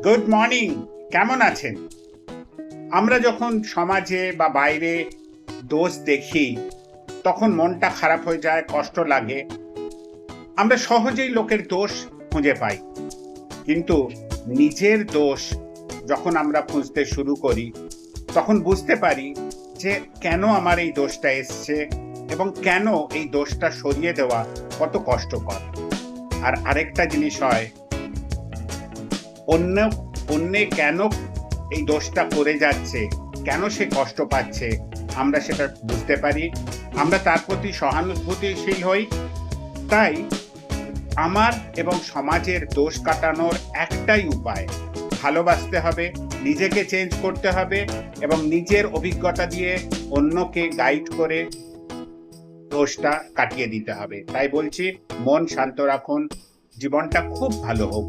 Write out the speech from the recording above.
Good morning. কেমন আছেন? আমরা যখন সমাজে বা বাইরে দোষ দেখি তখন মনটা খারাপ হয়ে যায়, কষ্ট লাগে। আমরা সহজেই লোকের দোষ খুঁজে পাই, কিন্তু নিজের দোষ যখন আমরা খুঁজতে শুরু করি তখন বুঝতে পারি যে কেন আমার এই দোষটা এসছে এবং কেন এই দোষটা সরিয়ে দেওয়া কত কষ্টকর। আর আরেকটা জিনিস হয়, অন্যে কেন এই দোষটা করে যাচ্ছে, কেন সে কষ্ট পাচ্ছে, আমরা সেটা বুঝতে পারি, আমরা তার প্রতি সহানুভূতিশীল হই। তাই আমার এবং সমাজের দোষ কাটানোর একটাই উপায়, ভালোবাসতে হবে, নিজেকে চেঞ্জ করতে হবে এবং নিজের অভিজ্ঞতা দিয়ে অন্যকে গাইড করে দোষটা কাটিয়ে দিতে হবে। তাই বলছি, মন শান্ত রাখুন, জীবনটা খুব ভালো হোক।